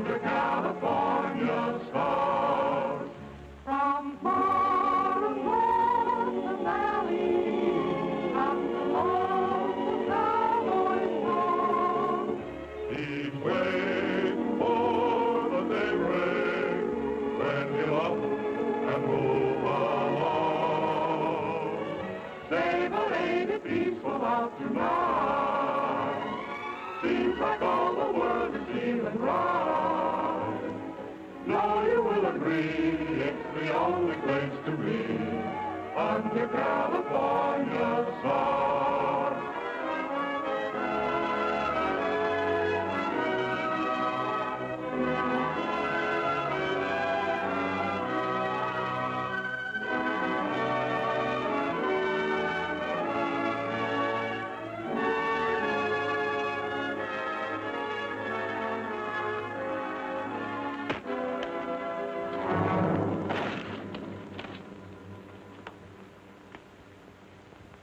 under California stars. From far across the valley comes the lonesome cowboy's song. He's waiting for the daybreak when he'll up and move along. Save a lady peaceful out tonight. Seems like all the world is feeling right. No, you will agree, it's the only place to be under California stars.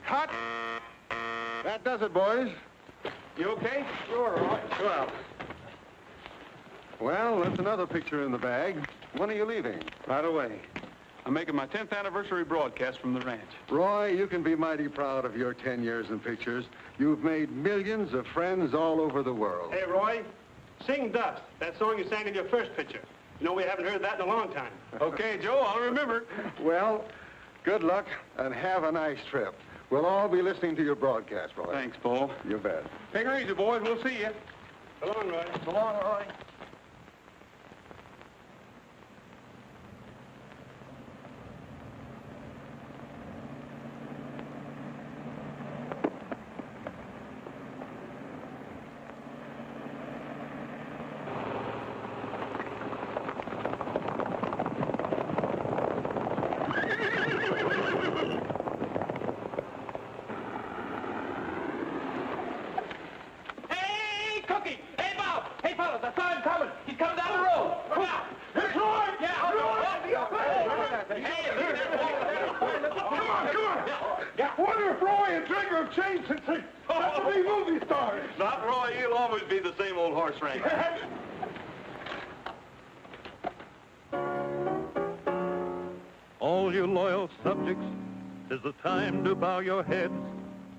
Hot. That does it, boys. You okay? Sure, all right. Well. Well, that's another picture in the bag. When are you leaving? Right away. I'm making my 10th anniversary broadcast from the ranch. Roy, you can be mighty proud of your 10 years in pictures. You've made millions of friends all over the world. Hey, Roy, sing Dust, that song you sang in your first picture. You know, we haven't heard that in a long time. Okay, Joe, I'll remember. Well, good luck and have a nice trip. We'll all be listening to your broadcast, Roy. Thanks, Paul. You bet. Take her easy, boys. We'll see you. So long, Roy. So long, Roy. Not Roy, he'll always be the same old horse wrangler. All you loyal subjects, 'tis the time to bow your heads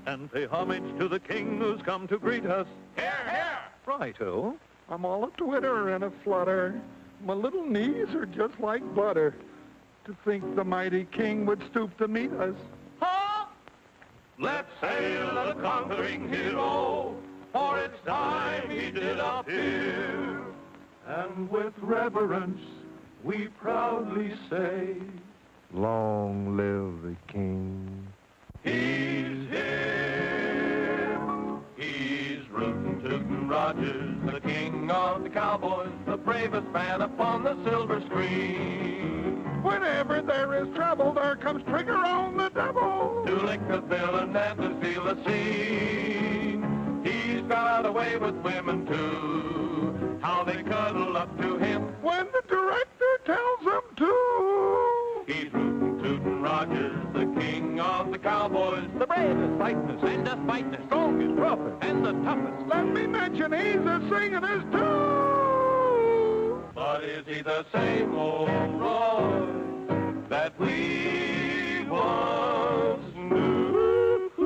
and pay homage to the king who's come to greet us. Here, here! Righto. I'm all a twitter and a flutter. My little knees are just like butter. To think the mighty king would stoop to meet us. Huh? Let's hail the conquering hero, for it's time he did appear. And with reverence, we proudly say, Long live the king. he's here. He's rootin' tootin' Rogers, the king of the Cowboys, the bravest man upon the silver screen. Whenever there is trouble, there comes Trigger on the double. To lick the bill and then to steal the scene. He's got away with women too, how they cuddle up to him When the director tells them to. He's rootin' tootin' Rogers, the king of the Cowboys, the bravest, fightin'est, and the fightin'est, strongest, roughest, and the toughest. Let me mention he's a singing'est too. But is he the same old Roy that we once knew?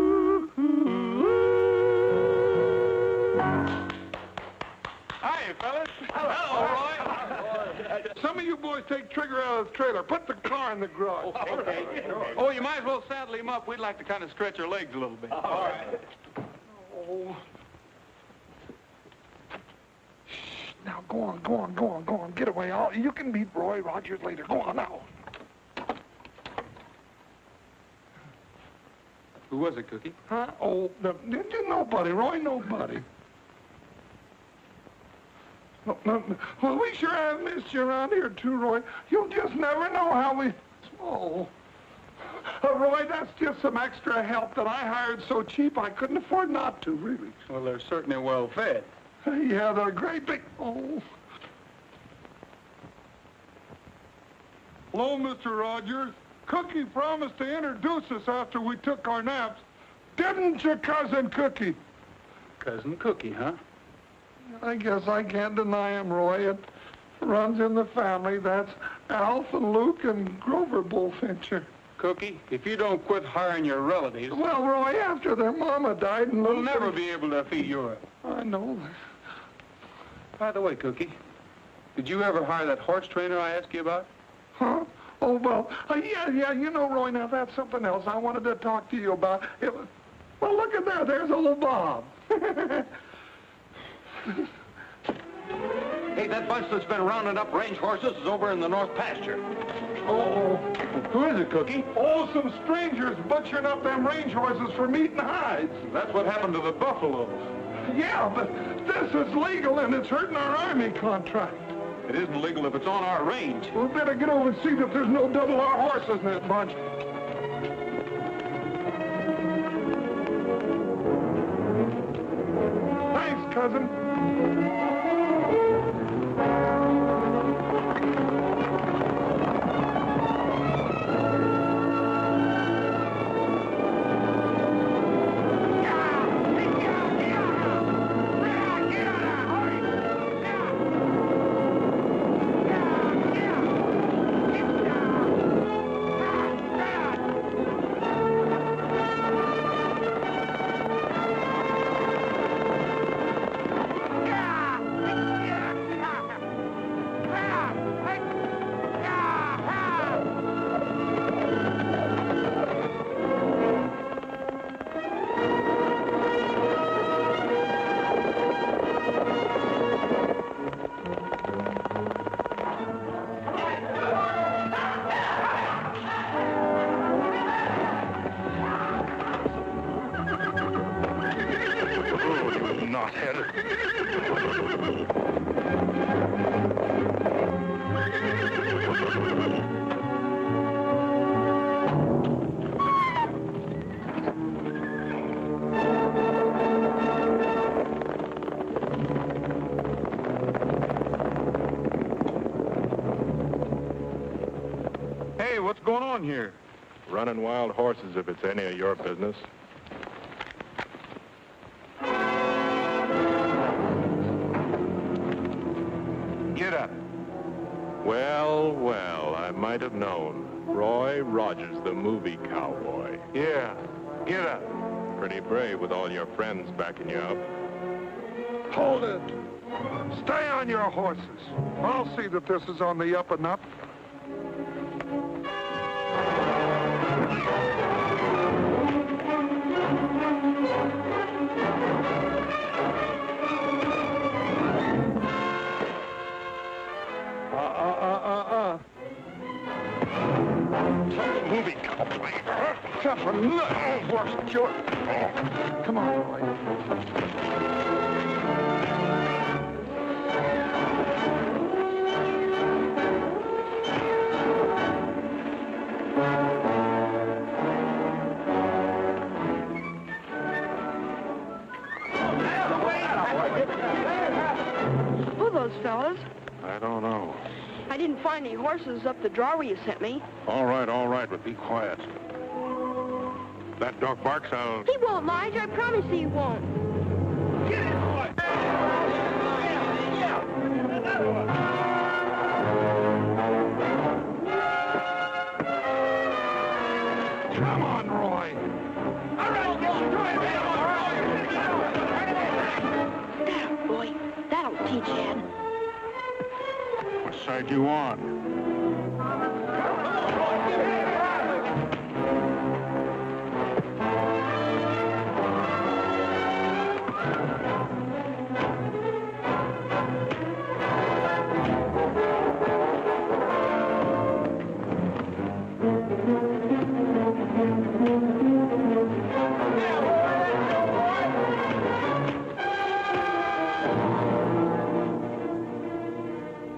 Hi, fellas. Hello, Roy. Some of you boys take Trigger out of the trailer. Put the car in the garage. Okay. Oh, you might as well saddle him up. We'd like to kind of stretch our legs a little bit. All right. Oh. Shh. Now, go on. Get away. You can meet Roy Rogers later. Go on now. Who was it, Cookie? Huh? Oh, nobody, Roy, nobody. No. Well, we sure have missed you around here, too, Roy. You'll just never know how we... Oh. Roy, that's just some extra help that I hired so cheap I couldn't afford not to, really. Well, they're certainly well fed. Yeah, they're great big... Oh. Hello, Mr. Rogers. Cookie promised to introduce us after we took our naps. Didn't you, Cousin Cookie? Cousin Cookie, huh? I guess I can't deny him, Roy. runs in the family. That's Alf and Luke and Grover Bullfincher. Cookie, if you don't quit hiring your relatives, Well, Roy, after their mama died and we'll never be able to feed you. I know. By the way, Cookie, did you ever hire that horse trainer I asked you about? Huh? Oh, well, yeah, you know, Roy, now that's something else I wanted to talk to you about. Well, look at there. There's old Bob. Hey, that bunch that's been rounding up range horses is over in the north pasture. Oh, Who is it, Cookie? oh, some strangers butchering up them range horses for meat and hides. That's what happened to the buffaloes. Yeah, but this is legal and it's hurting our army contract. It isn't legal if it's on our range. We better get over and see that there's no double R horses in that bunch. Thanks, cousin. Hey, what's going on here? Running wild horses if it's any of your business. Get up. Well, well, I might have known. Roy Rogers, the movie cowboy. Yeah, get up. Pretty brave with all your friends backing you up. Hold it. Stay on your horses. I'll see that this is on the up and up. Movie cowboy. Tough enough, horse short. Come on, Roy. Who are those fellas? I don't know. I didn't find any horses up the draw where you sent me. All right, but be quiet. That dog barks, I'll... He won't, Lige. I promise he won't. Come on, Roy. All right, Now, boy, that'll teach Ed. What side you on?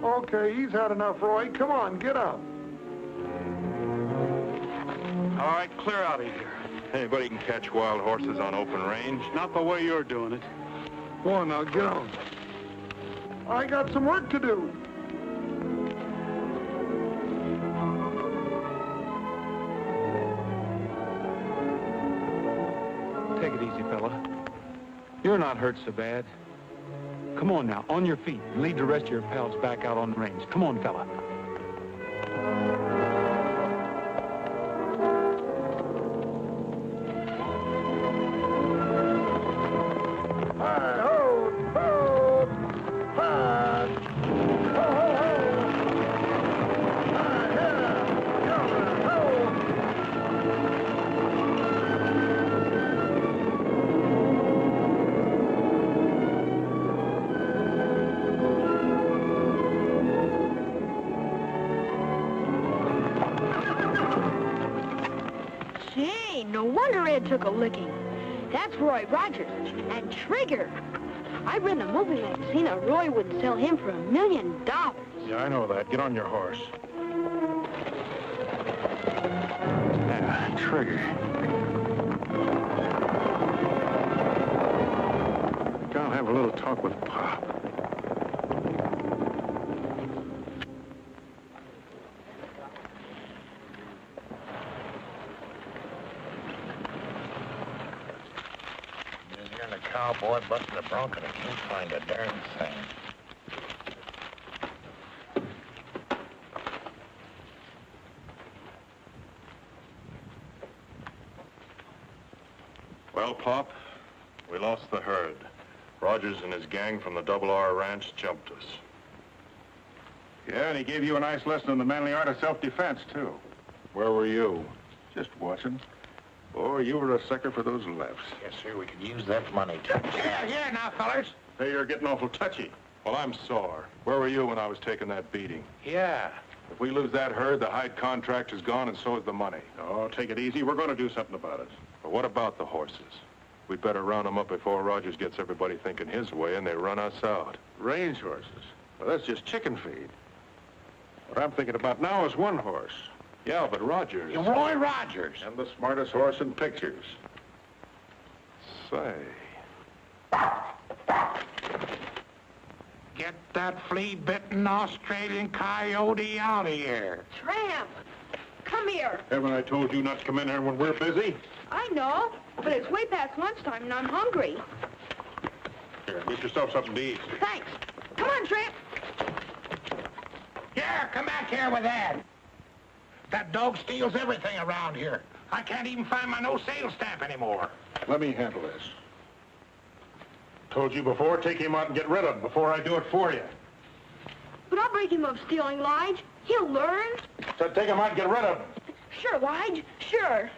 Okay, he's had enough, Roy. Come on, get up. All right, clear out of here. Anybody can catch wild horses on open range. Not the way you're doing it. Go on now, get on. I got some work to do. Take it easy, fella. You're not hurt so bad. Come on now, on your feet. Lead the rest of your pals back out on the range. Come on, fella. Gee, no wonder Ed took a licking. That's Roy Rogers and Trigger. I read in the movie magazine that Roy would sell him for $1 million. Yeah, I know that. Get on your horse. Trigger. Gotta have a little talk with Pop. Just hearing a cowboy busting a bronc and I can't find a darn thing. Well, Pop, we lost the herd. Rogers and his gang from the Double R Ranch jumped us. Yeah, and he gave you a nice lesson in the manly art of self-defense, too. Where were you? Just watching. Boy, you were a sucker for those lefts. Yes, sir, we could use that money, too. Yeah, now, fellers. Hey, you're getting awful touchy. Well, I'm sore. Where were you when I was taking that beating? Yeah. If we lose that herd, the hide contract is gone and so is the money. Oh, take it easy. We're going to do something about it. But what about the horses? We'd better round them up before Rogers gets everybody thinking his way and they run us out. Range horses. Well, that's just chicken feed. What I'm thinking about now is one horse. Yeah, but Rogers... Roy Rogers. And the smartest horse in pictures. Say... Get that flea-bitten Australian coyote out of here. Tramp, come here. Haven't I told you not to come in here when we're busy? I know, but it's way past lunchtime and I'm hungry. Here, get yourself something to eat. Thanks. Come on, Tramp. Here, come back here with that. That dog steals everything around here. I can't even find my no sale stamp anymore. Let me handle this. Told you before, take him out and get rid of him before I do it for you. But I'll break him of stealing, Lige. He'll learn. Said take him out and get rid of him. Sure, Lige, sure.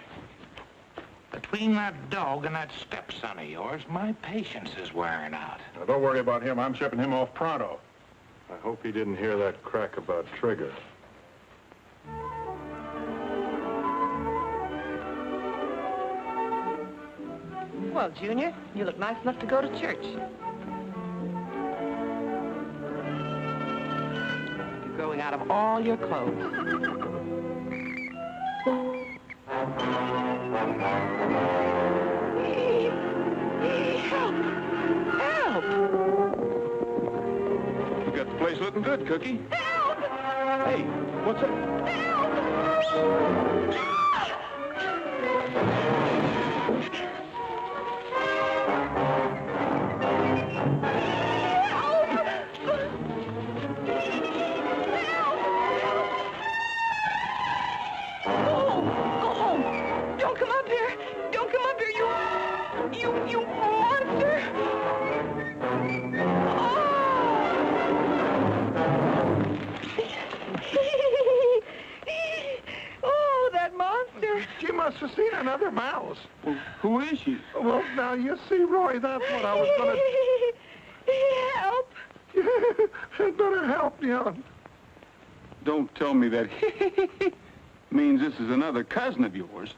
Between that dog and that stepson of yours, my patience is wearing out. Now, don't worry about him. I'm shipping him off pronto. I hope he didn't hear that crack about Trigger. Well, Junior, you look nice enough to go to church. You're growing out of all your clothes. Help! Help! You got the place looking good, Cookie. Help! Hey, what's that? You monster! Oh, that monster! She must have seen another mouse. Well, who is she? Well, now you see, Roy, that's what I was gonna... Help! Had better help you. Don't tell me that means this is another cousin of yours.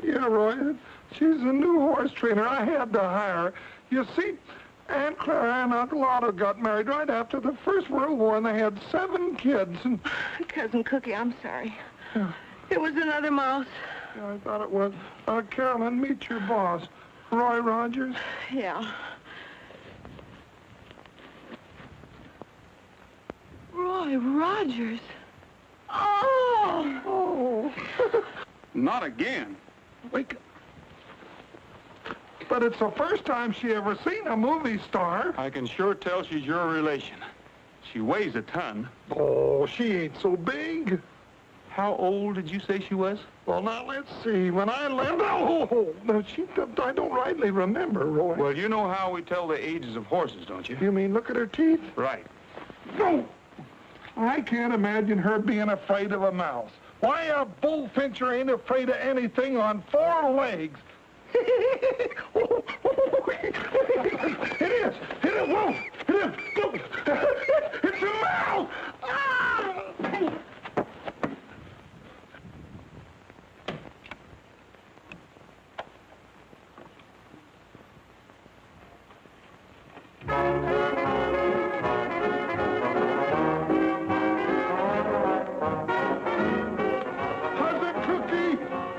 Yeah, Roy, she's a new horse trainer. I had to hire her. You see, Aunt Clara and Uncle Otto got married right after the First World War, and they had 7 kids. And Cousin Cookie, I'm sorry. Yeah. It was another mouse. Yeah, I thought it was. Carolyn, meet your boss, Roy Rogers. Yeah. Roy Rogers. Oh! Oh. Not again. Wake up. but it's the first time she ever seen a movie star. I can sure tell she's your relation. She weighs a ton. Oh, she ain't so big. How old did you say she was? Well, now, let's see. When I left... Oh, no, I don't rightly remember, Roy. Well, you know how we tell the ages of horses, don't you? You mean look at her teeth? Right. No. I can't imagine her being afraid of a mouse. Why, a bullfincher ain't afraid of anything on 4 legs. It is. Whoa. It is. Look. It's a mouse. Ah!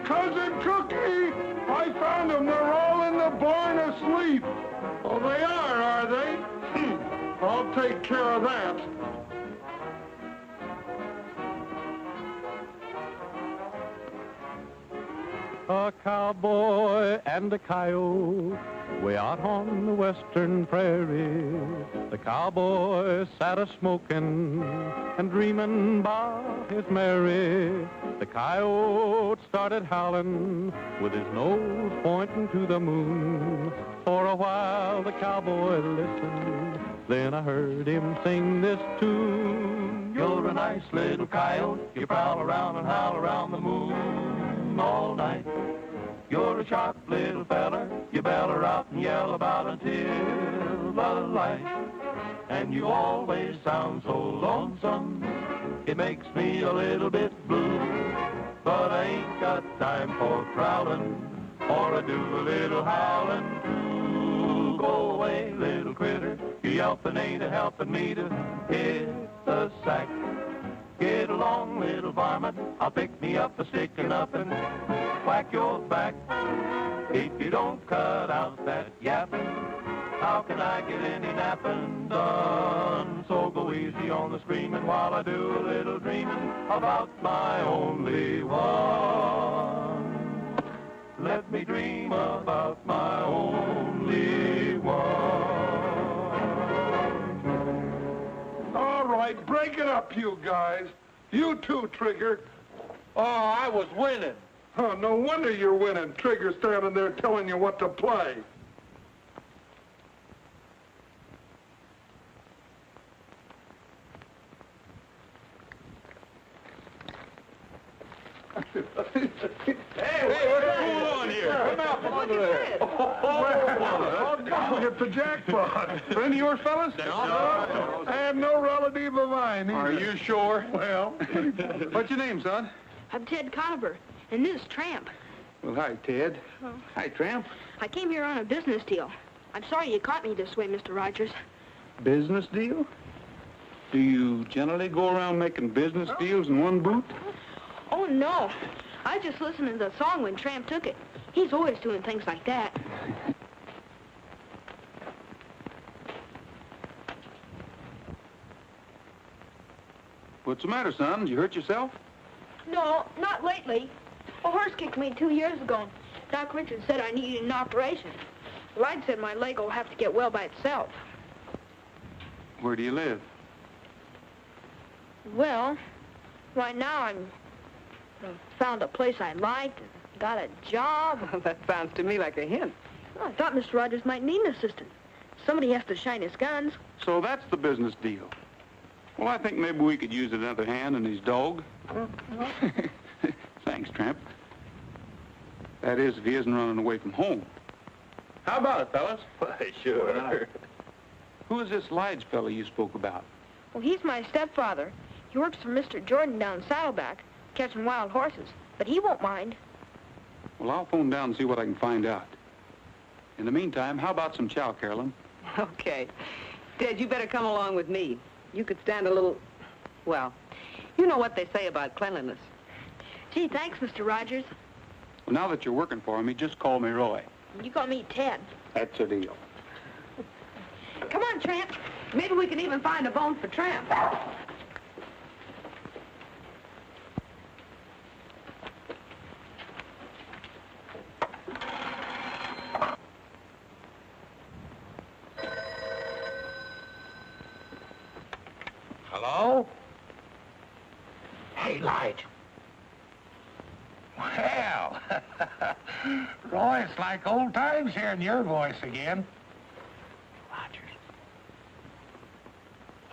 Cousin Cookie! I found them. They're all in the barn asleep. Oh, they are they? I'll take care of that. A cowboy and a coyote way out on the western prairie. The cowboy sat a-smoking and dreaming about his Mary. The coyote started howling with his nose pointing to the moon. For a while the cowboy listened, then I heard him sing this tune. You're a nice little coyote, you prowl around and howl around the moon all night. You're a sharp little feller, you beller out and yell about until the light. And you always sound so lonesome, it makes me a little bit blue. But I ain't got time for prowling, or I do a little howling too. Go away, little critter, you yelping ain't a-helping me to hit the sack. Get along, little varmint, I'll pick me up a stick and up and whack your back. If you don't cut out that yapping, how can I get any napping done? So go easy on the screaming while I do a little dreaming about my only one. Let me dream about my only one. All right, break it up, you guys. You too, Trigger. Oh, I was winning. Oh, no wonder you're winning. Trigger standing there telling you what to play. Hey, what's going on here? Come out from under there. I'll get the jackpot. Friend of yours, fellas? I am no relative of mine either. Are you sure? Well, What's your name, son? I'm Ted Conover, and this is Tramp. Well, hi, Ted. Oh. Hi, Tramp. I came here on a business deal. I'm sorry you caught me this way, Mr. Rogers. Business deal? Do you generally go around making business deals in one boot? Oh, no. I just listened to the song when Tramp took it. He's always doing things like that. What's the matter, son? Did you hurt yourself? No, not lately. A horse kicked me 2 years ago. Doc Richards said I needed an operation. Lloyd said my leg will have to get well by itself. Where do you live? Well, right now I found a place I liked, got a job. That sounds to me like a hint. Well, I thought Mr. Rogers might need an assistant. Somebody has to shine his guns. So that's the business deal. Well, I think maybe we could use another hand in his dog. Thanks, Tramp. That is, if he isn't running away from home. How about it, fellas? Why, sure. Who is this Lige fellow you spoke about? Well, he's my stepfather. He works for Mr. Jordan down Saddleback, catching wild horses. But he won't mind. Well, I'll phone down and see what I can find out. In the meantime, how about some chow, Carolyn? Okay. Ted, you better come along with me. You could stand a little, well, you know what they say about cleanliness. Gee, thanks, Mr. Rogers. Well, now that you're working for me, just call me Roy. You call me Ted. That's a deal. Come on, Tramp. Maybe we can even find a bone for Tramp. Hello? Hey, Lige. Well, Roy, it's like old times hearing your voice again. Rogers.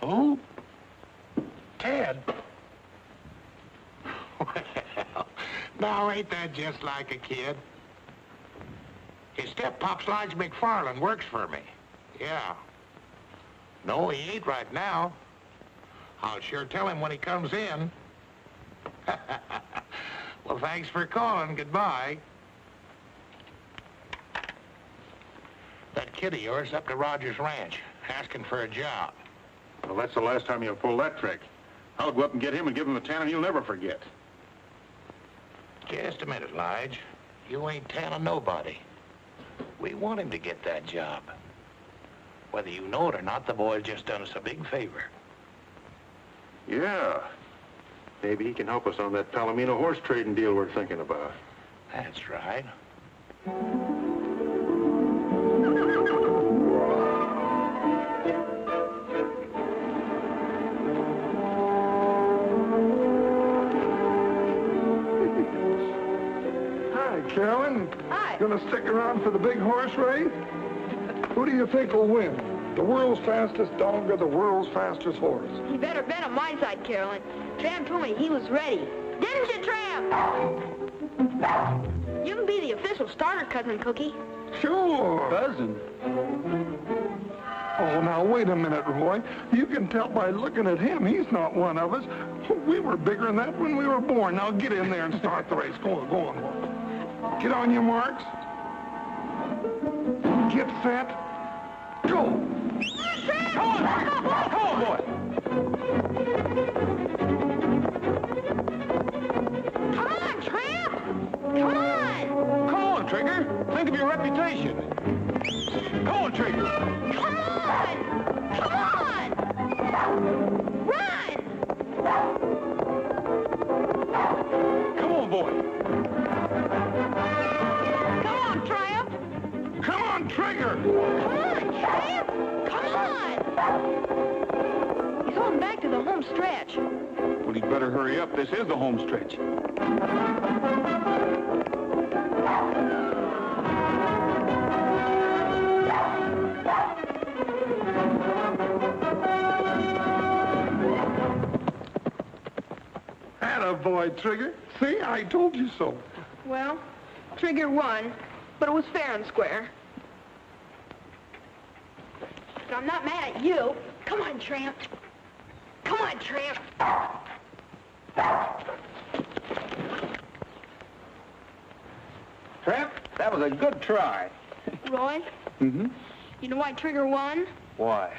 Who? Ted. Well, now ain't that just like a kid? His step-pop's Lige McFarland works for me. Yeah. No, he ain't right now. I'll sure tell him when he comes in. Well, thanks for calling. Goodbye. That kid of yours up to Rogers Ranch, asking for a job. Well, that's the last time you'll pull that trick. I'll go up and get him and give him a tannin' he'll never forget. Just a minute, Lige. You ain't tanning nobody. We want him to get that job. Whether you know it or not, the boy's just done us a big favor. Yeah. Maybe he can help us on that Palomino horse trading deal we're thinking about. That's right. Hi, Carolyn. Hi. Gonna stick around for the big horse race? Who do you think will win? The world's fastest dog or the world's fastest horse? You better bet on my side, Carolyn. Tramp told me he was ready. Didn't you, Tramp? You can be the official starter, Cousin Cookie. Sure. Cousin? Oh, now, wait a minute, Roy. You can tell by looking at him, he's not one of us. We were bigger than that when we were born. Now, get in there and start the race. Go on, go on. Get on your marks. Get set. Go. Come on, boy. Come on, Tramp! Come on! Come on, Trigger. Think of your reputation. Come on, Trigger. Come on! Come on! Run! Come on, boy. Come on, Tramp! Come on, Trigger. Come on, Tramp! Come on! He's going back to the home stretch. Well, he'd better hurry up. This is the home stretch. Attaboy, Trigger. See, I told you so. Well, Trigger won, but it was fair and square. But I'm not mad at you. Come on, Tramp. Come on, Tramp. Tramp, that was a good try. Roy, Mm-hmm. you know why Trigger won? Why?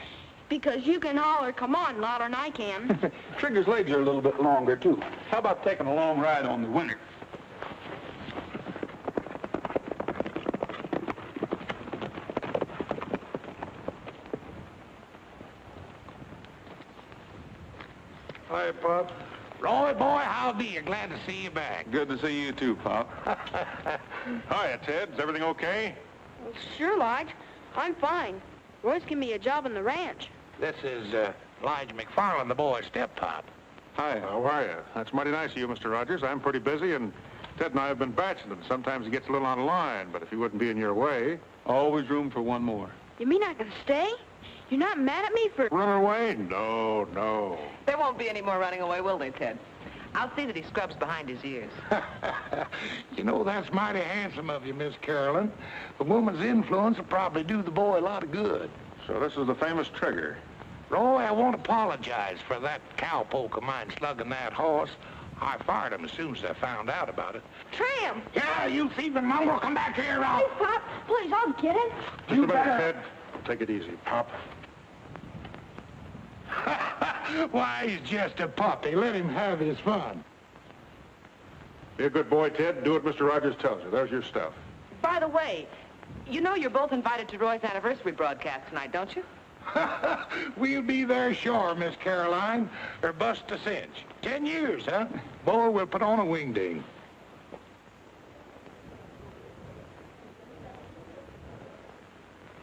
Because you can holler, come on, louder than I can. Trigger's legs are a little bit longer, too. How about taking a long ride on the winner? Hi, Pop. Roy, boy, howdy. You're glad to see you back. Good to see you, too, Pop. Hiya, Ted. Is everything okay? Sure, Lige. I'm fine. Roy's given me a job on the ranch. This is Lige McFarland, the boy's step-pop. Hi, how are you? That's mighty nice of you, Mr. Rogers. I'm pretty busy, and Ted and I have been bachelors. Sometimes he gets a little on the line, but if he wouldn't be in your way, always room for one more. You mean I can stay? You're not mad at me for... Run away? No, no. There won't be any more running away, will they, Ted? I'll see that he scrubs behind his ears. You know, that's mighty handsome of you, Miss Carolyn. A woman's influence will probably do the boy a lot of good. So this is the famous Trigger. Roy, I won't apologize for that cowpoke of mine slugging that horse. I fired him as soon as I found out about it. Tramp! Yeah, you thieving mongrel, come back here. Hey, Pop, please, I'll get him. Just a minute, Ted. Take it easy, Pop. Why, he's just a puppy. Let him have his fun. Be a good boy, Ted. Do what Mr. Rogers tells you. There's your stuff. By the way, you know you're both invited to Roy's anniversary broadcast tonight, don't you? We'll be there sure, Miss Caroline, or bust a cinch. 10 years, huh? Boy, we'll put on a wingding.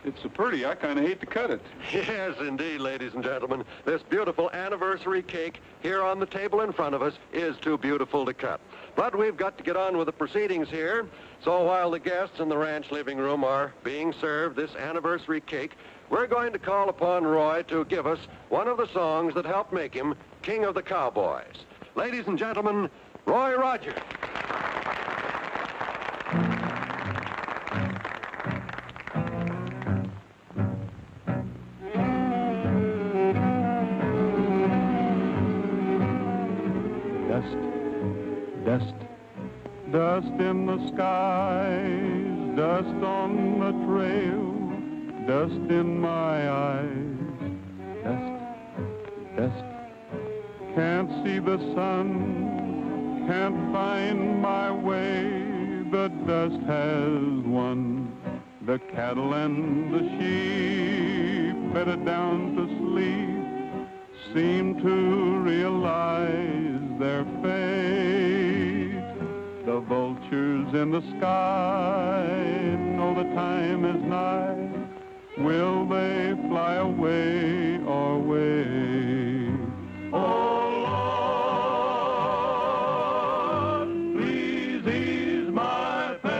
It looks so pretty, I kind of hate to cut it. Yes, indeed, ladies and gentlemen. This beautiful anniversary cake here on the table in front of us is too beautiful to cut. But we've got to get on with the proceedings here. So while the guests in the ranch living room are being served this anniversary cake, we're going to call upon Roy to give us one of the songs that helped make him King of the Cowboys. Ladies and gentlemen, Roy Rogers. Dust, dust in the skies, dust on the trail, dust in my eyes. Dust, dust, can't see the sun, can't find my way. The dust has won. The cattle and the sheep, bedded down to sleep, seem to realize their fate. The vultures in the sky know the time is nigh. Will they fly away or wait? Oh, Lord, please ease my pain.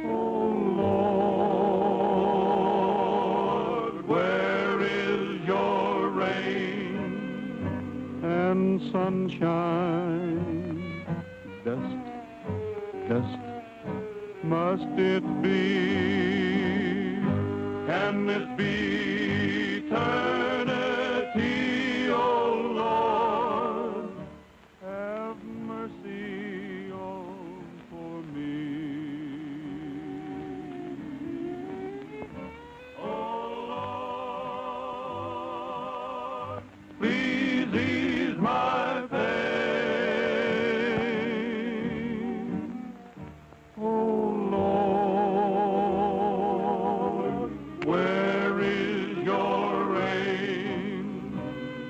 Oh, Lord, where is your rain and sunshine? Dust, dust, must it be? Can this be eternity, oh Lord? Have mercy on for me. Oh Lord, please ease my pain. Oh Lord, where is your rain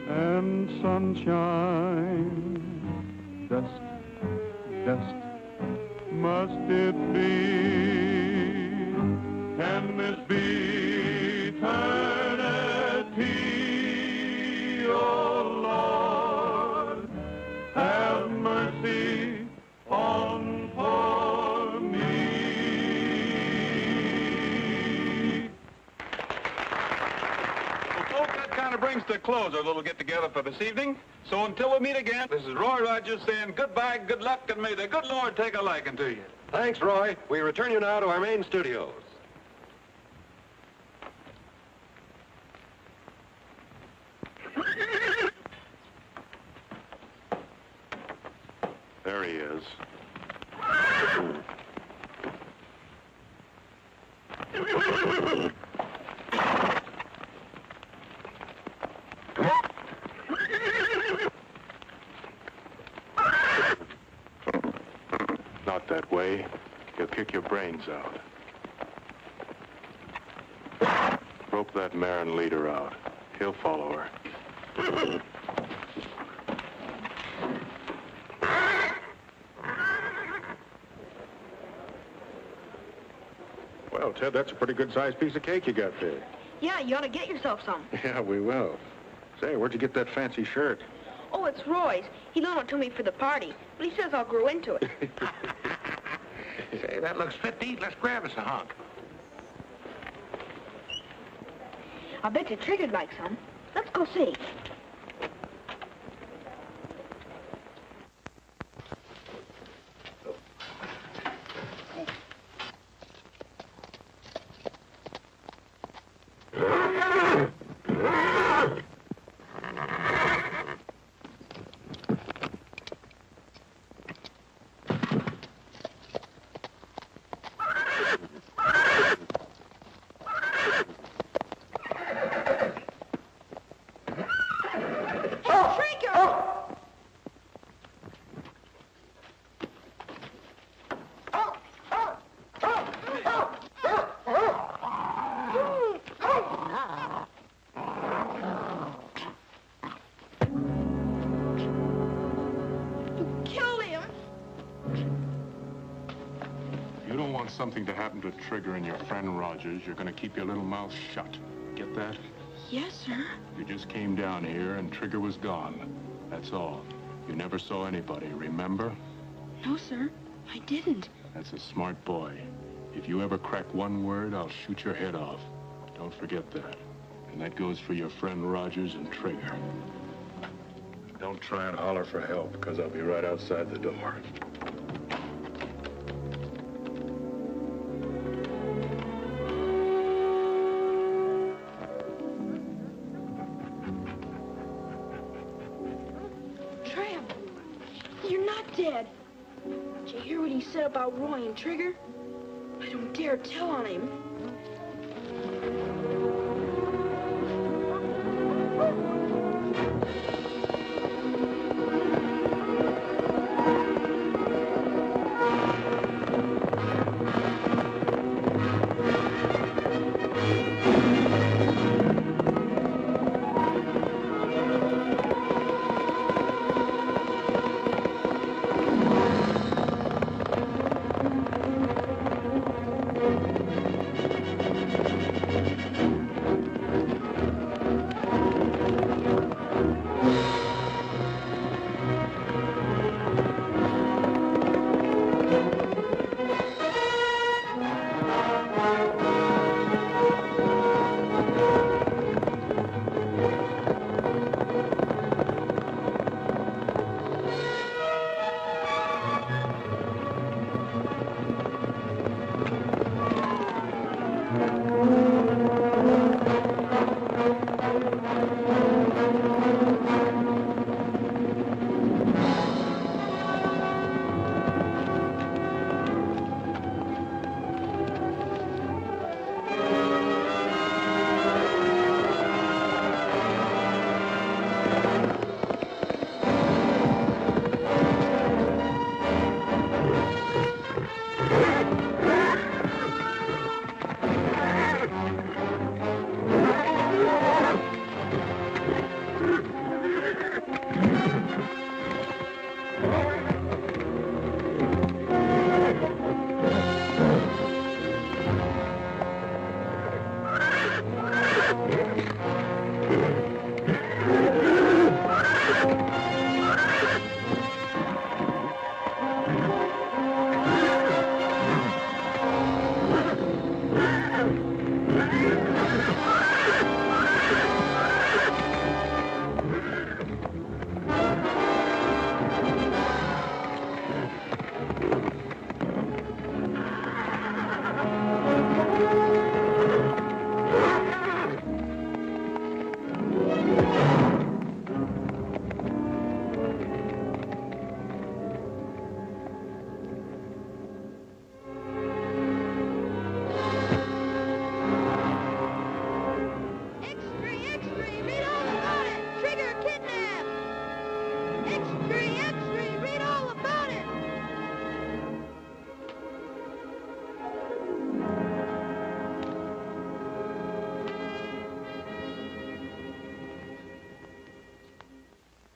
and sunshine? Dust, dust, must it be? Can this be eternity? Oh Lord, have mercy on for me. Well, folks, that kind of brings to a close our little get-together for this evening. So until we meet again, this is Roy Rogers saying goodbye, good luck, and may the good Lord take a liking to you. Thanks, Roy. We return you now to our main studios. There he is. Not that way. He'll kick your brains out. Rope that mare and lead her out. He'll follow her. Well, Ted, that's a pretty good-sized piece of cake you got there. Yeah, you ought to get yourself some. Yeah, we will. Say, where'd you get that fancy shirt? Oh, it's Roy's. He loaned it to me for the party, but he says I'll grow into it. Say, that looks fit to eat. Let's grab us a hunk. I bet you Trigger'd like some. Let's go see. something to happen to Trigger and your friend Rogers, you're gonna keep your little mouth shut. Get that? Yes, sir. You just came down here and Trigger was gone. That's all. You never saw anybody, remember? No, sir. I didn't. That's a smart boy. If you ever crack one word, I'll shoot your head off. Don't forget that. And that goes for your friend Rogers and Trigger. Don't try and holler for help, because I'll be right outside the door. Tramp, you're not dead. Did you hear what he said about Roy and Trigger? I don't dare tell on him.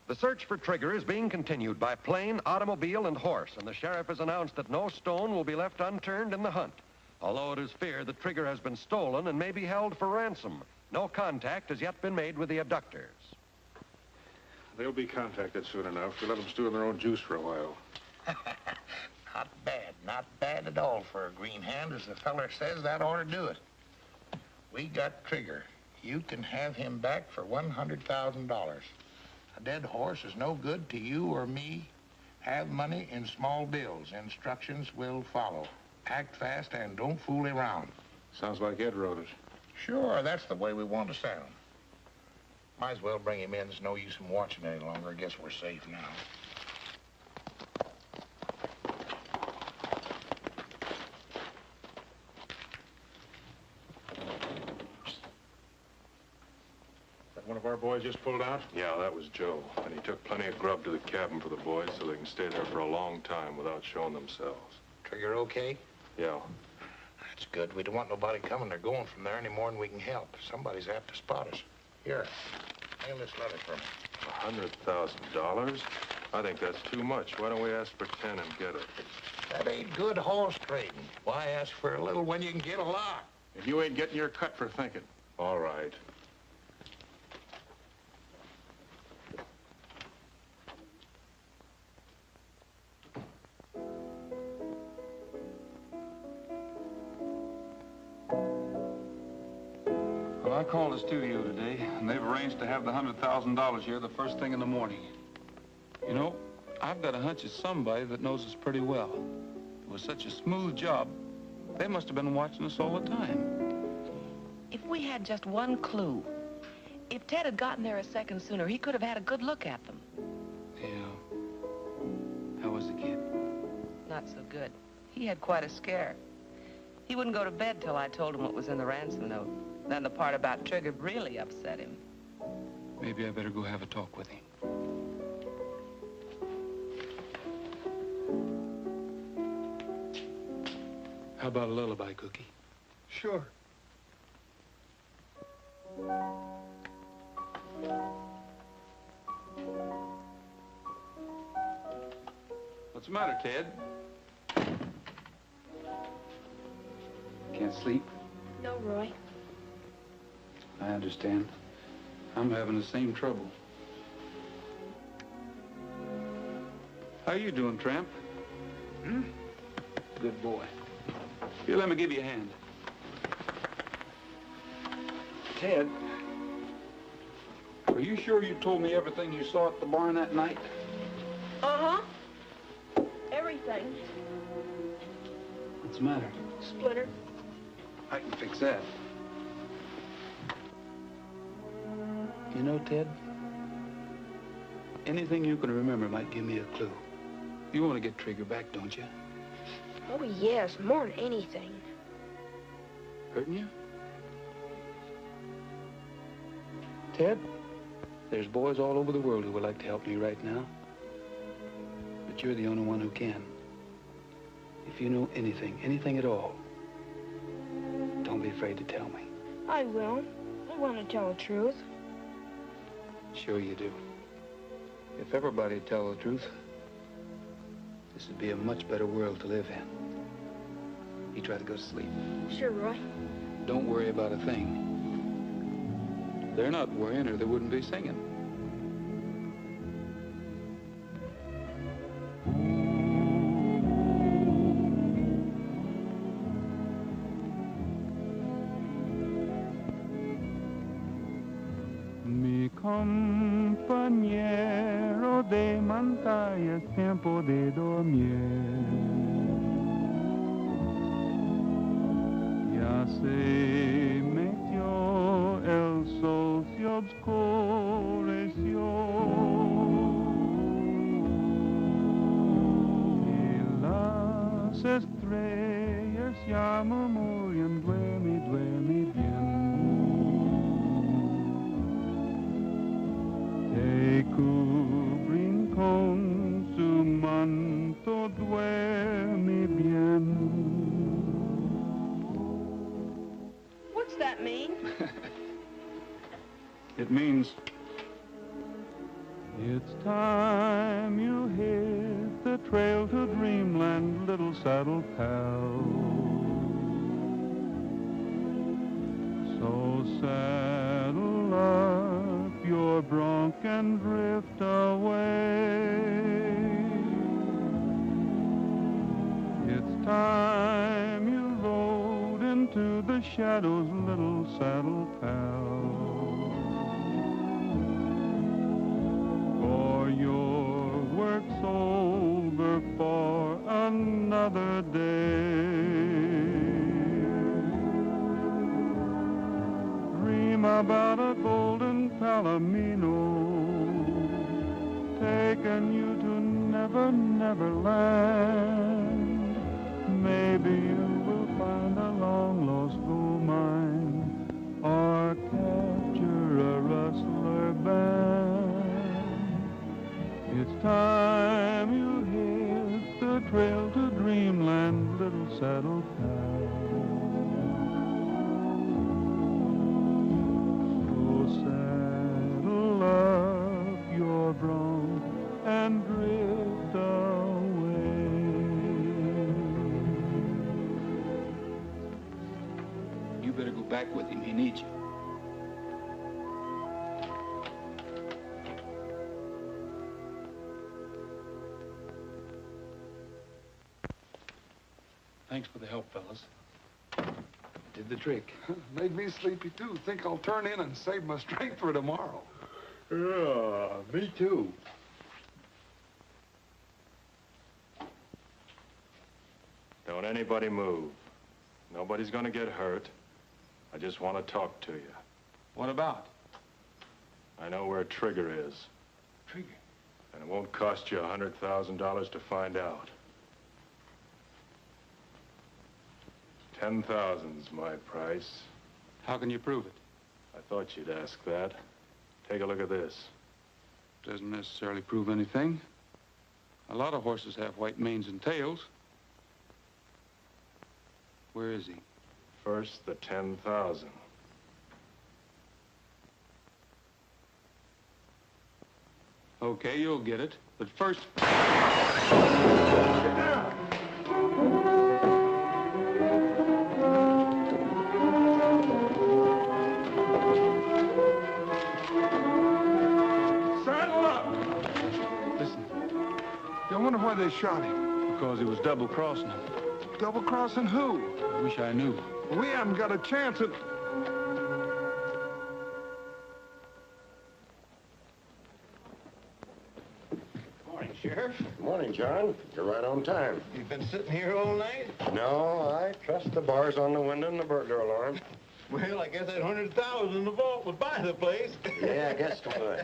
The search for Trigger is being continued by plane, automobile, and horse, and the sheriff has announced that no stone will be left unturned in the hunt. Although it is feared that Trigger has been stolen and may be held for ransom, no contact has yet been made with the abductors. They'll be contacted soon enough. We'll let them stew in their own juice for a while. Not bad at all for a green hand. As the feller says, that ought to do it. We got Trigger. You can have him back for $100,000. A dead horse is no good to you or me. Have money in small bills. Instructions will follow. Act fast and don't fool around. Sounds like Ed wrote it. Sure, that's the way we want to sound. Might as well bring him in. There's no use in watching any longer. I guess we're safe now. One of our boys just pulled out? Yeah, that was Joe. And he took plenty of grub to the cabin for the boys so they can stay there for a long time without showing themselves. Trigger okay? Yeah. That's good. We don't want nobody coming or going from there any more than we can help. Somebody's apt to spot us. Here, mail this letter for me. $100,000? I think that's too much. Why don't we ask for 10 and get it? That ain't good horse trading. Why ask for a little when you can get a lot? If you ain't getting your cut for thinking. All right. Well, I called the studio today, and they've arranged to have the $100,000 here the first thing in the morning. You know, I've got a hunch it's somebody that knows us pretty well. It was such a smooth job, they must have been watching us all the time. If we had just one clue, if Ted had gotten there a second sooner, he could have had a good look at them. Yeah. How was the kid? Not so good. He had quite a scare. He wouldn't go to bed till I told him what was in the ransom note. Then the part about Trigger really upset him. Maybe I better go have a talk with him. How about a lullaby, Cookie? Sure. What's the matter, Ted? Can't sleep? No, Roy. I understand. I'm having the same trouble. How you doing, Tramp? Hmm? Good boy. Here, let me give you a hand. Ted, are you sure you told me everything you saw at the barn that night? Uh-huh. Everything. What's the matter? Splitter. I can fix that. You know, Ted, anything you can remember might give me a clue. You want to get Trigger back, don't you? Oh, yes, more than anything. Hurting you? Ted, there's boys all over the world who would like to help me right now. But you're the only one who can. If you know anything, anything at all, don't be afraid to tell me. I will. I want to tell the truth. Sure you do. If everybody would tell the truth, this would be a much better world to live in. You try to go to sleep. Sure, Roy. Don't worry about a thing. They're not worrying or they wouldn't be singing. Mi compañero de montaña, es tiempo de dormir. Ya se metió el sol, se oscureció. Y las estrellas ya murmuran, duerme, duerme bien. Te cubren con su manto, duerme bien. What's that mean? It means it's time you hit the trail to dreamland, little saddle pal. So saddle up your bronc and drift away. It's time you rode into the shadows, little saddle pal. For your work's over for another day. Dream about a golden palomino, taking you to Never, Never Land. Maybe you will find a long-lost gold mine or capture a rustler band. It's time you hit the trail to dreamland, little saddle pal. So saddle up your bronc and drift away. back with him. He needs you. Thanks for the help, fellas. Did the trick. Made me sleepy, too. Think I'll turn in and save my strength for tomorrow. Yeah, me too. Don't anybody move. Nobody's gonna get hurt. I just want to talk to you. What about? I know where Trigger is. Trigger? And it won't cost you $100,000 to find out. 10,000's my price. How can you prove it? I thought you'd ask that. Take a look at this. Doesn't necessarily prove anything. A lot of horses have white manes and tails. Where is he? First, the 10,000. Okay, you'll get it. But first... Saddle up! Listen, I wonder why they shot him. because he was double-crossing them. Double-crossing who? I wish I knew. We haven't got a chance at... Morning, Sheriff. Morning, John. You're right on time. You've been sitting here all night? No, I trust the bars on the window and the burglar alarm. Well, I guess that 100,000 in the vault would buy the place. Yeah, I guess so.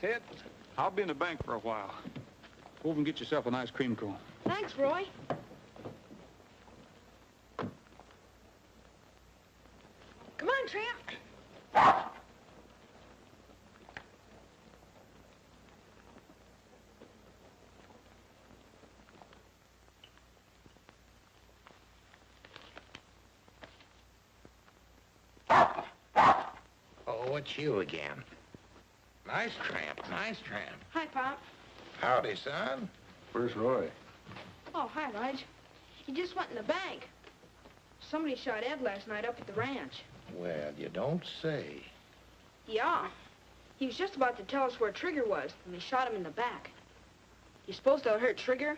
Ted, I'll be in the bank for a while. Go over and get yourself an ice cream cone. Thanks, Roy. Come on, Tramp. Oh, it's you again. Nice tramp, nice tramp. Hi, Pop. Howdy, son. Where's Roy? Oh, hi, Lige. He just went in the bank. Somebody shot Ed last night up at the ranch. Well, you don't say. Yeah. He was just about to tell us where Trigger was, and they shot him in the back. You suppose they'll hurt Trigger?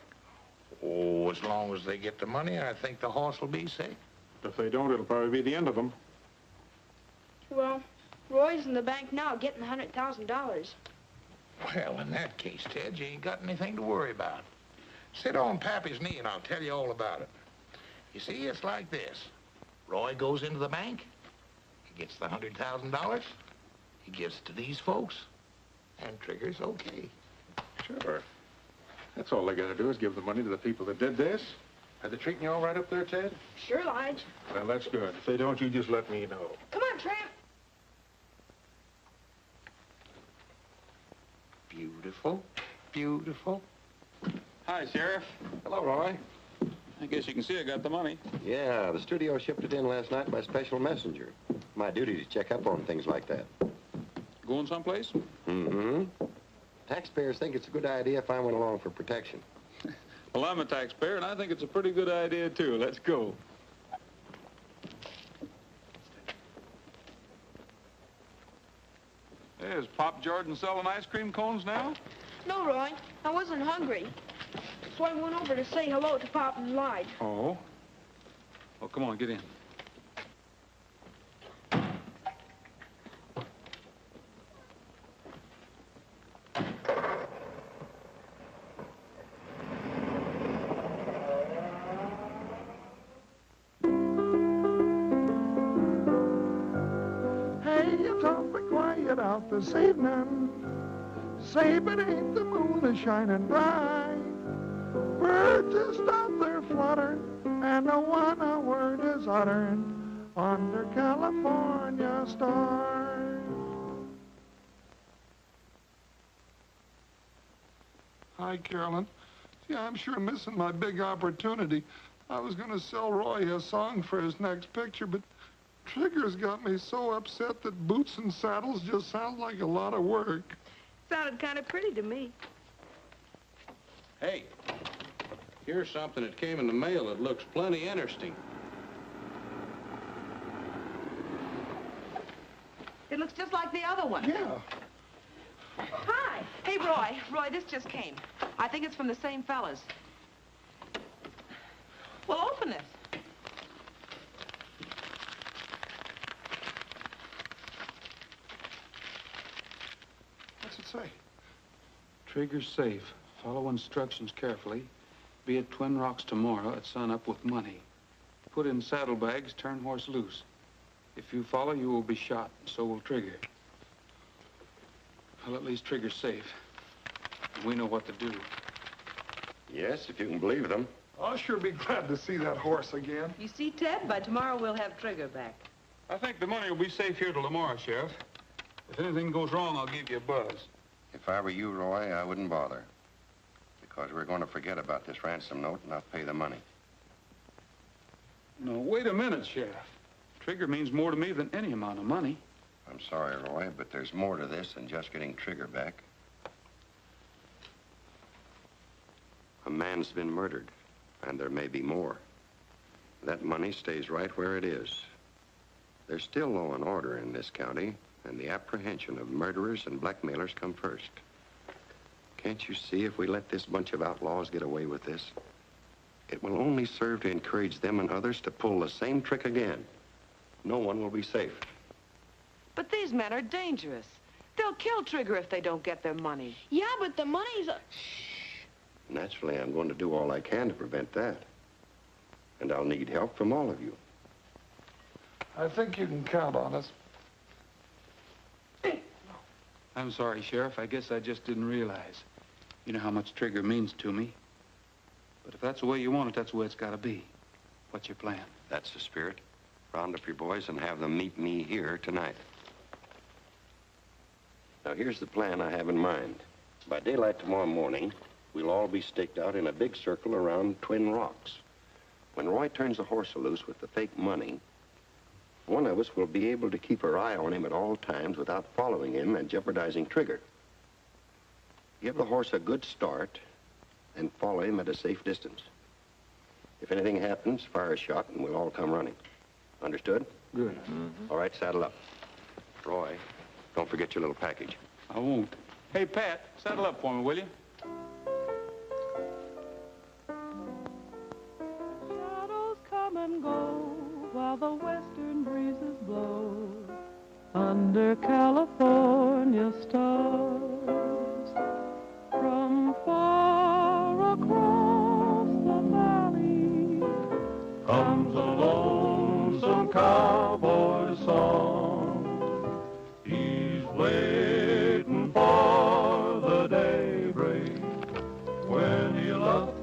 Oh, as long as they get the money, I think the horse will be safe. If they don't, it'll probably be the end of them. Well, Roy's in the bank now getting $100,000. Well, in that case, Ted, you ain't got anything to worry about. Sit on Pappy's knee and I'll tell you all about it. You see, it's like this. Roy goes into the bank, he gets the $100,000, he gives it to these folks, and Trigger's okay. Sure. That's all they gotta do is give the money to the people that did this. Are they treating you all right up there, Ted? Sure, Lige. Well, that's good. If they don't, you just let me know. Come on, Tramp. Beautiful, beautiful. Hi, Sheriff. Hello, Roy. I guess you can see I got the money. Yeah, the studio shipped it in last night by special messenger. My duty to check up on things like that. Going someplace? Mm-hmm. Taxpayers think it's a good idea if I went along for protection. Well, I'm a taxpayer, and I think it's a pretty good idea, too. Let's go. Hey, is Pop Jordan selling ice cream cones now? No, Roy. I wasn't hungry. So I went over to say hello to Pop and Lige. Oh? Well, come on, get in. It's awfully quiet out this evening. Say, but ain't the moon is shining bright? Birds just out there fluttering, and no one a word is uttering under California stars. Hi, Carolyn. Yeah, I'm sure missing my big opportunity. I was going to sell Roy a song for his next picture, but Trigger's got me so upset that boots and saddles just sound like a lot of work. Sounded kind of pretty to me. Hey, here's something that came in the mail that looks plenty interesting. It looks just like the other one. Yeah. Hi. Hey, Roy. Roy, this just came. I think it's from the same fellas. Well, open this. What's it say? Trigger's safe. Follow instructions carefully. Be at Twin Rocks tomorrow at sunup with money. Put in saddlebags, turn horse loose. If you follow, you will be shot, and so will Trigger. Well, at least Trigger's safe. And we know what to do. Yes, if you can believe them. I'll sure be glad to see that horse again. You see, Ted, by tomorrow we'll have Trigger back. I think the money will be safe here till tomorrow, Sheriff. If anything goes wrong, I'll give you a buzz. If I were you, Roy, I wouldn't bother. Because we're going to forget about this ransom note and not pay the money. No, wait a minute, Sheriff. Trigger means more to me than any amount of money. I'm sorry, Roy, but there's more to this than just getting Trigger back. A man's been murdered, and there may be more. That money stays right where it is. There's still law and order in this county, and the apprehension of murderers and blackmailers come first. Can't you see if we let this bunch of outlaws get away with this? It will only serve to encourage them and others to pull the same trick again. No one will be safe. But these men are dangerous. They'll kill Trigger if they don't get their money. Yeah, but the money's... Naturally, I'm going to do all I can to prevent that. And I'll need help from all of you. I think you can count on us. I'm sorry, Sheriff. I guess I just didn't realize. You know how much Trigger means to me. But if that's the way you want it, that's the way it's got to be. What's your plan? That's the spirit. Round up your boys and have them meet me here tonight. Now, here's the plan I have in mind. By daylight tomorrow morning, we'll all be staked out in a big circle around Twin Rocks. When Roy turns the horse loose with the fake money, one of us will be able to keep our eye on him at all times without following him and jeopardizing Trigger. Give the horse a good start and follow him at a safe distance. If anything happens, fire a shot and we'll all come running. Understood? Good. All right, saddle up. Roy, don't forget your little package. I won't. Hey, Pat, saddle up for me, will you? Shadows come and go while the western breezes blow under California stars. From far across the valley comes a lonesome cowboy song. He's waiting for the daybreak when he'll up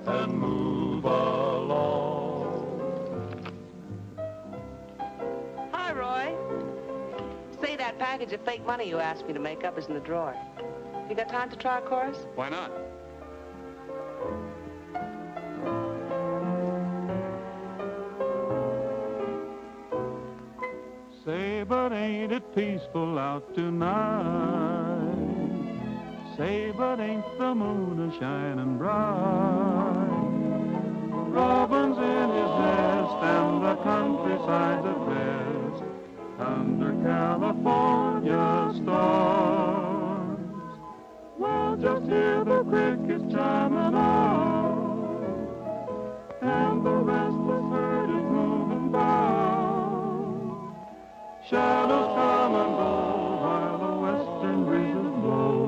and move along. Hi, Roy. Say, that package of fake money you asked me to make up is in the drawer. You got time to try a chorus? Why not? Say, but ain't it peaceful out tonight? Say, but ain't the moon a-shining bright? Robin's in his nest and the countryside's at rest under California stars. Well, just hear the crickets chiming out, and the restless herd is moving by. Shadows come and go while the western breezes blow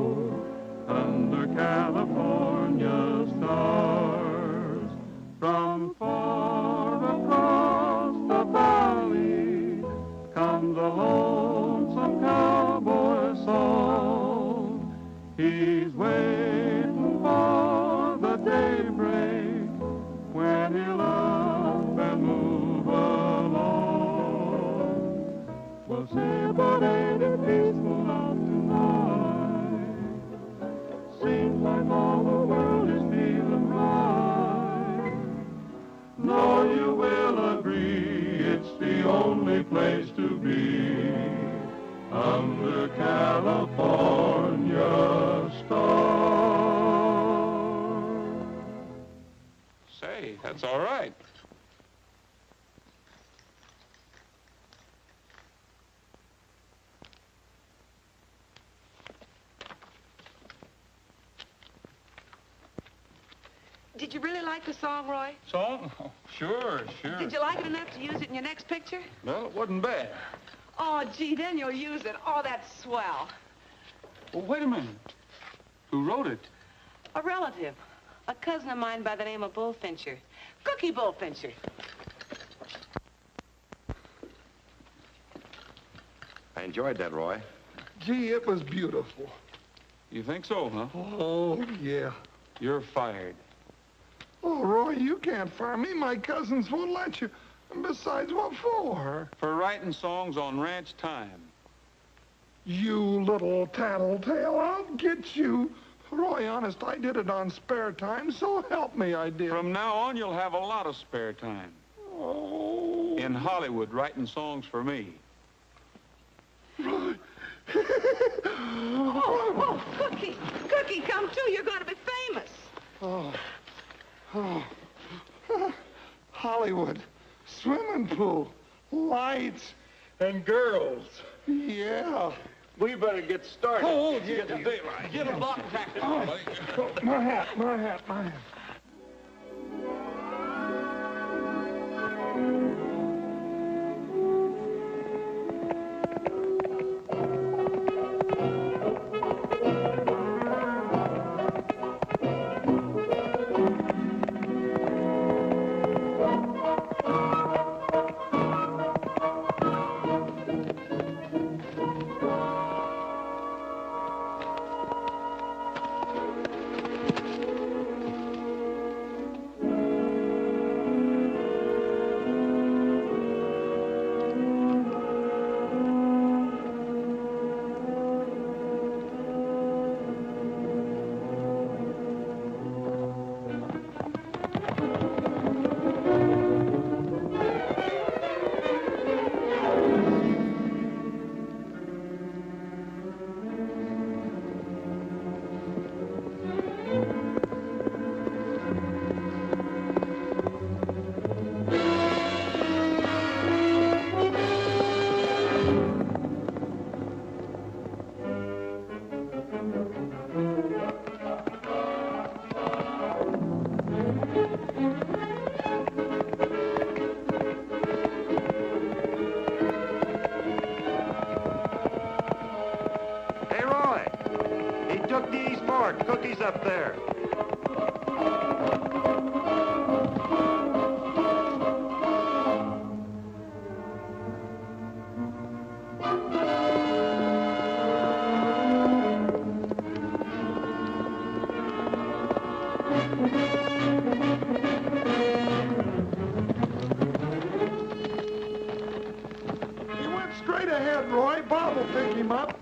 under California stars. From far across the valley comes a lonesome cowboy song. He's waiting for the daybreak when he'll up and move along. Well, say, but ain't it peaceful out tonight? Seems like all the world is feeling right. No, you will agree it's the only place to be under California stars. Hey, that's all right. Did you really like the song, Roy? Song? Oh, sure. Did you like it enough to use it in your next picture? Well, it wasn't bad. Oh, gee, then you'll use it. Oh, that's swell. Well, wait a minute. Who wrote it? A relative. A cousin of mine by the name of Bullfincher. Cookie Bullfincher. I enjoyed that, Roy. Gee, it was beautiful. You think so, huh? Oh, yeah. You're fired. Oh, Roy, you can't fire me. My cousins won't let you. And besides, what for? For writing songs on ranch time. You little tattletale, I'll get you. Roy, honest, I did it on spare time, so help me, I did. From now on, you'll have a lot of spare time. Oh. In Hollywood, writing songs for me. Roy. Oh, Cookie. Cookie, come too. You're going to be famous. Oh. Hollywood, swimming pool, lights, And girls. yeah. We better get started. Oh, to get the daylight. Get a block practice, My hat. Cookies up there. He went straight ahead, Roy. Bob will pick him up.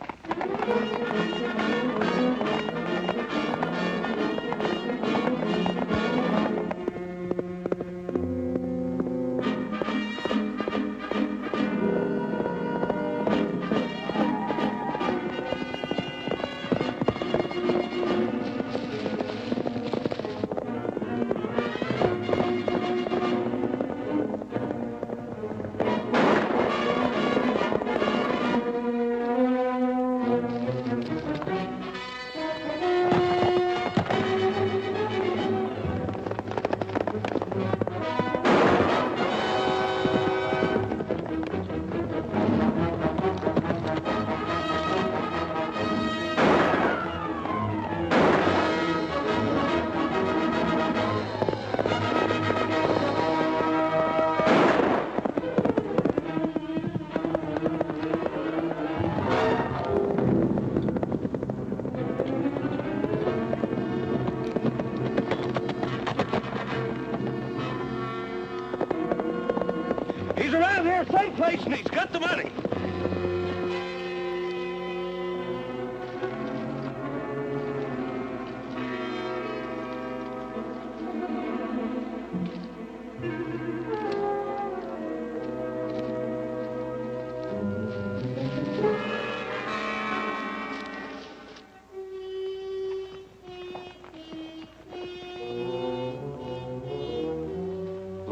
He's around here someplace and he's got the money.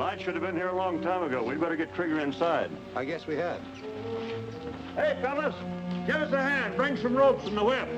Light should have been here a long time ago. We'd better get Trigger inside. I guess we had. Hey, fellas, give us a hand. Bring some ropes and the whip.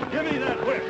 Give me that whip.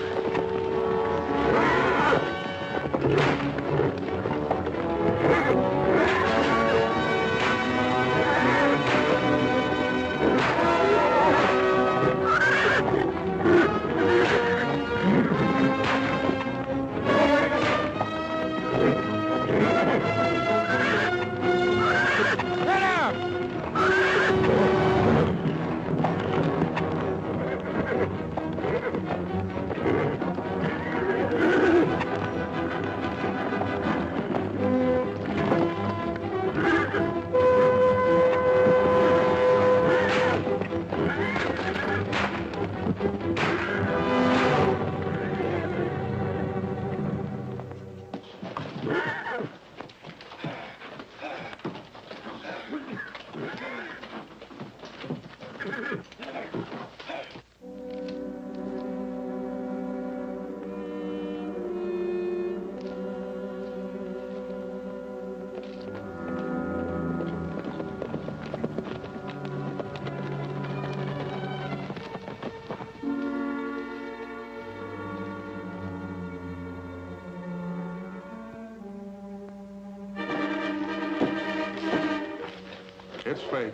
It's fake.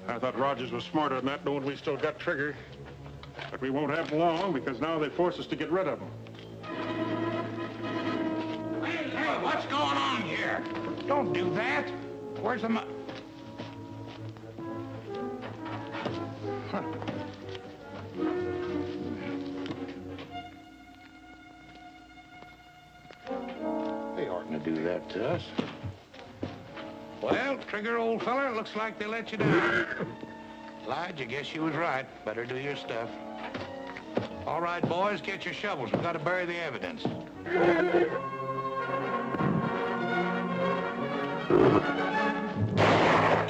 I thought Rogers was smarter than that, knowing we still got Trigger. But we won't have him long, because now they force us to get rid of him. Hey, what's going on here? Don't do that. Where's the They oughtn't to do that to us. Well, Trigger, old feller, it looks like they let you down. Lige, I guess you was right. Better do your stuff. All right, boys, get your shovels. We've got to bury the evidence.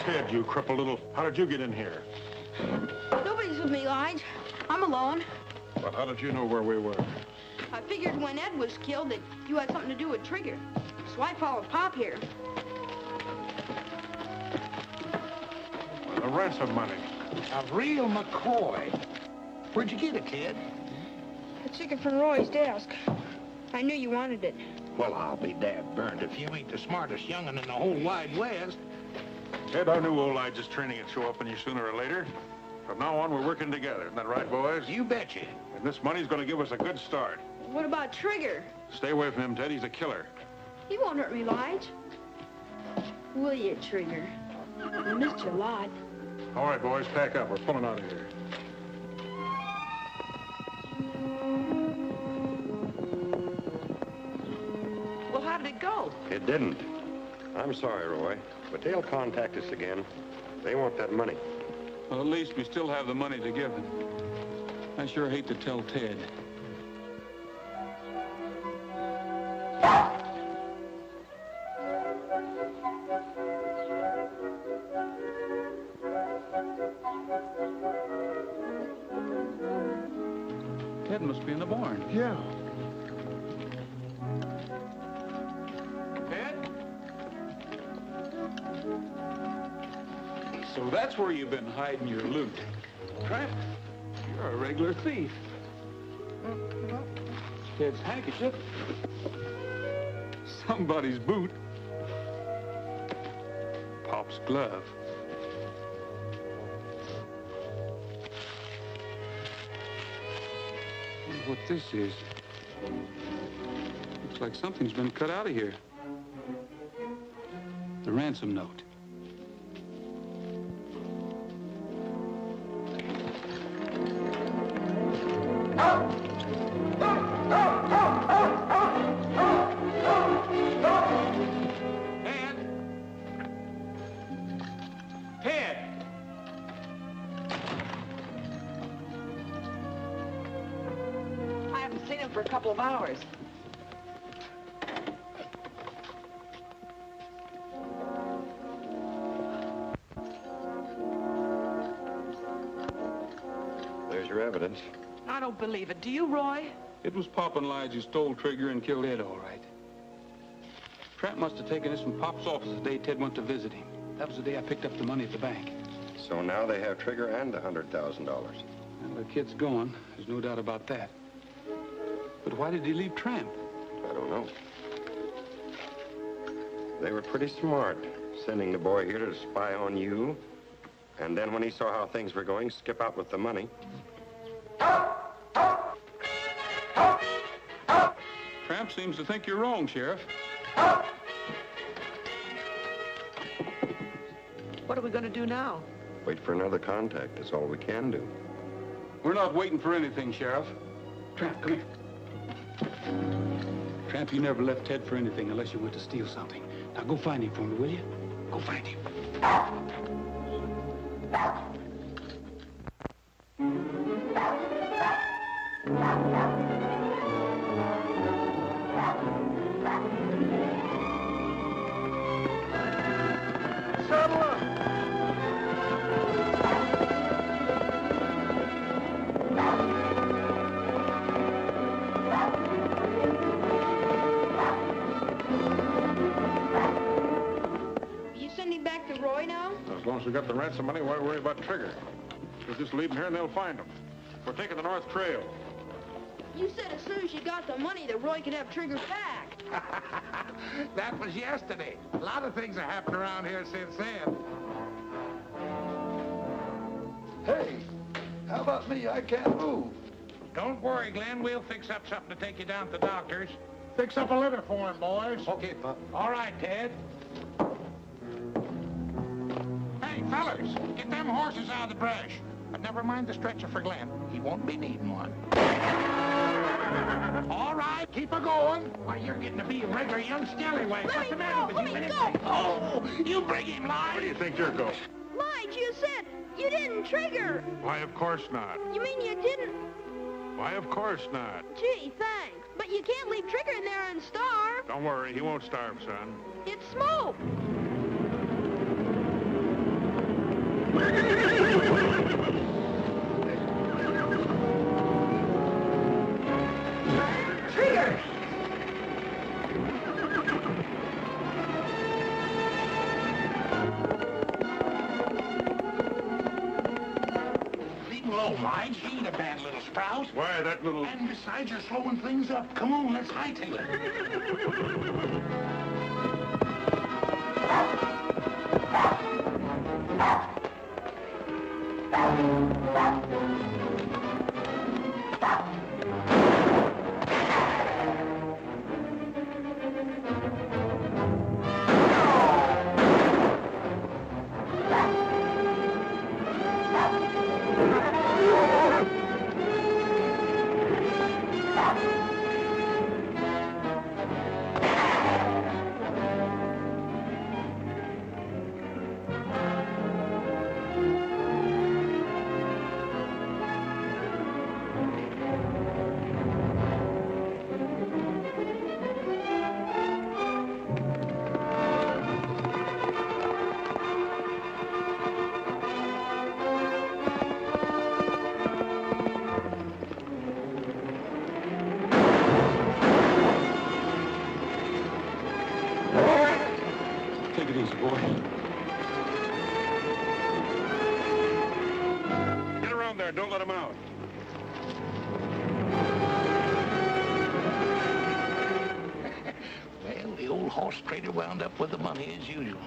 Ted, you crippled little... How did you get in here? Nobody's with me, Lige. I'm alone. But how did you know where we were? I figured when Ed was killed that you had something to do with Trigger. So I followed Pop here. The ransom money. A real McCoy. Where'd you get it, Ted? I took it from Roy's desk. I knew you wanted it. Well, I'll be dad burned if you ain't the smartest young'un in the whole wide West. Ted, I knew old Lige's training would show up on you sooner or later. From now on, we're working together. Isn't that right, boys? You betcha. And this money's going to give us a good start. What about Trigger? Stay away from him, Ted. He's a killer. He won't hurt me, Lige. Will you, Trigger? I missed you a lot. All right, boys, pack up. We're pulling out of here. Well, how did it go? It didn't. I'm sorry, Roy, but they'll contact us again. They want that money. Well, at least we still have the money to give them. I sure hate to tell Ted. Ted must be in the barn. Yeah. Ted? So that's where you've been hiding your loot. Tramp, you're a regular thief. Ted's handkerchief. Somebody's boot. Pop's glove. Wonder what this is. Looks like something's been cut out of here. The ransom note. on for a couple of hours. There's your evidence. I don't believe it. Do you, Roy? It was Pop and Lige who stole Trigger and killed Ed, all right. Tramp must have taken this from Pop's office the day Ted went to visit him. That was the day I picked up the money at the bank. So now they have Trigger and the $100,000. Well, the kid's gone. There's no doubt about that. But why did he leave Tramp? I don't know. They were pretty smart, sending the boy here to spy on you. And then when he saw how things were going, skip out with the money. Tramp seems to think you're wrong, Sheriff. What are we going to do now? Wait for another contact. That's all we can do. We're not waiting for anything, Sheriff. Tramp, come here. Tramp, you never left Ted for anything unless you went to steal something. Now go find him for me, will you? Go find him. Settle up. You sending back to Roy now? As long as we got the ransom money, why worry about Trigger? We'll just leave him here and they'll find him. We're taking the North Trail. You said as soon as you got the money that Roy could have Trigger back. That was yesterday. A lot of things have happened around here since then. Hey, how about me? I can't move. Don't worry, Glenn. We'll fix up something to take you down to the doctor's. Fix up a litter for him, boys. Okay, Pop. All right, Ted. Hey, fellas, get them horses out of the brush. But never mind the stretcher for Glenn. He won't be needing one. All right, keep her going. Why, you're getting to be a regular young scallywag. What's the matter with you? Let me go. Oh, you bring him, Lige. Where do you think you're going? Lige, you said you didn't trigger. Why, of course not. You mean you didn't? Why, of course not. Gee, thanks. But you can't leave Trigger in there and starve. Don't worry, he won't starve, son. It's smoke. Trigger! Leave him alone, Lige. He ain't a bad little sprout. Why, that little... And besides, you're slowing things up. Come on, let's hightail it. Take it easy, boy. Get around there, don't let him out. Well, the old horse trader wound up with the money as usual.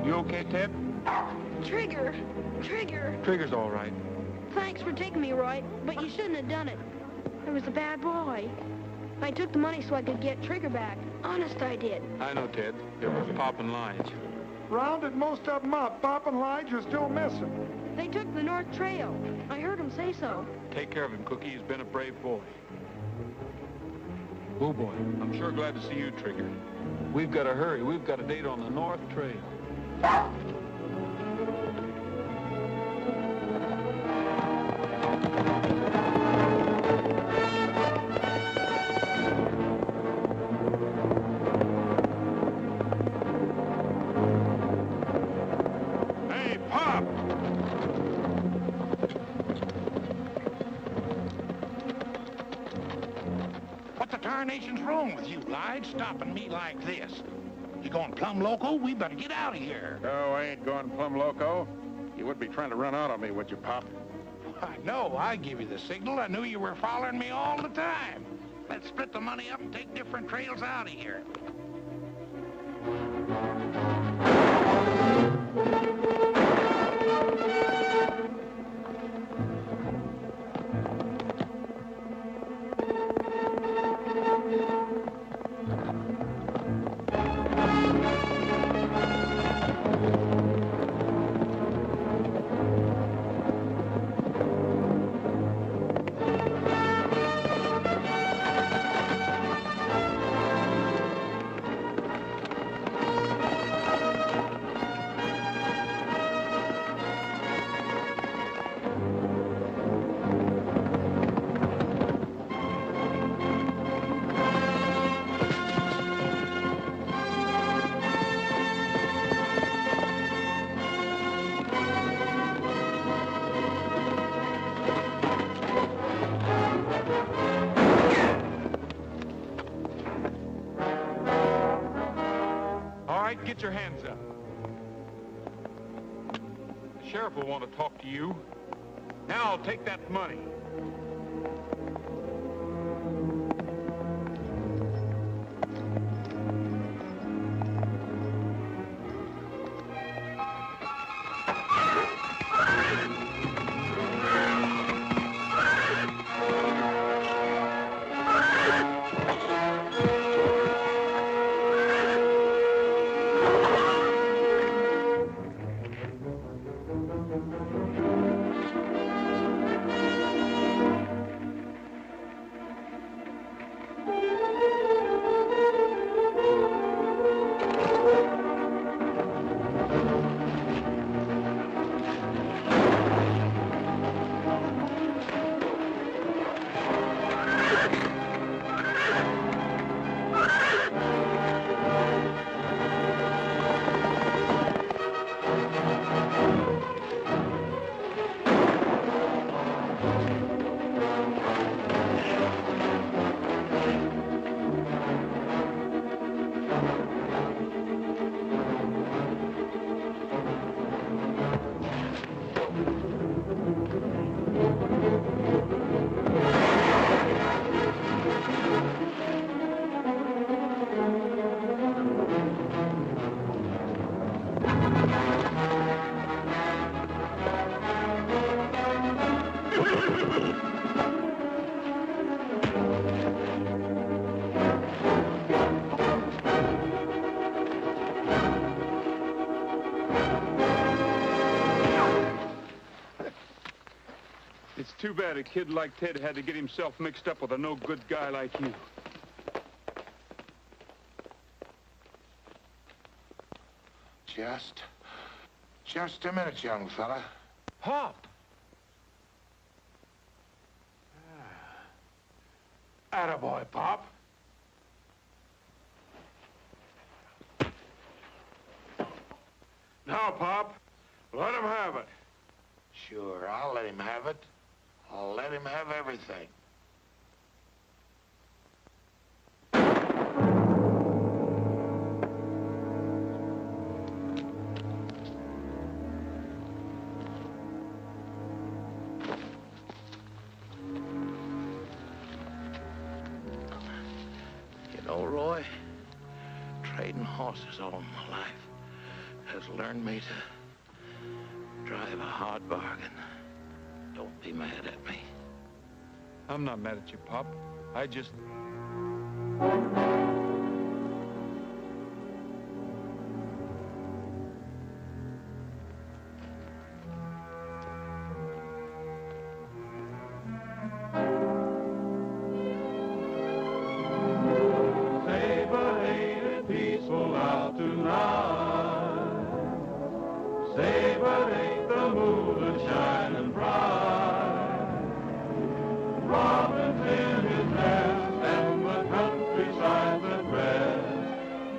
You okay, Ted? Trigger. Trigger's all right. Thanks for taking me, Roy, but you shouldn't have done it. I was a bad boy. I took the money so I could get Trigger back. Honest, I did. I know, Ted. It was Pop and Lige. Rounded most of them up. Pop and Lige are still missing. They took the North Trail. I heard them say so. Take care of him, Cookie. He's been a brave boy. Oh, boy. I'm sure glad to see you, Trigger. We've got to hurry. We've got a date on the North Trail. Hey, Pop! What the tarnation's wrong with you, Lige, stopping me like this? You going plumb loco? We better get out of here. Oh, I ain't going plumb loco. You would be trying to run out on me, would you, Pop? I know. I give you the signal. I knew you were following me all the time. Let's split the money up and take different trails out of here. Get your hands up. The sheriff will want to talk to you. Now, take that money. It's too bad a kid like Ted had to get himself mixed up with a no-good guy like you. Just a minute, young fella. Pop! Attaboy, Pop. Now, Pop, let him have it. Sure, I'll let him have it. I'll let him have everything. You know, Roy, trading horses all my life has learned me to drive a hard bargain. Don't be mad at me. I'm not mad at you, Pop. I just... Say, but ain't it peaceful out tonight? Say, but ain't the moon shining bright? Robin's in his nest and the countryside's at rest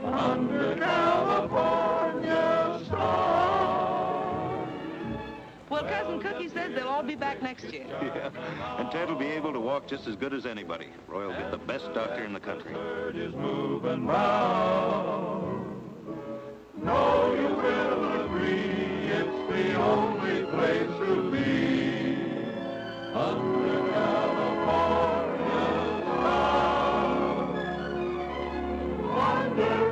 under California stars. Well, Cousin Cookie says they'll all be back next year. Yeah, and Ted will be able to walk just as good as anybody. Roy will get the best doctor in the country. Bird is moving round. No, you will agree it's the only place to be under California stars. Under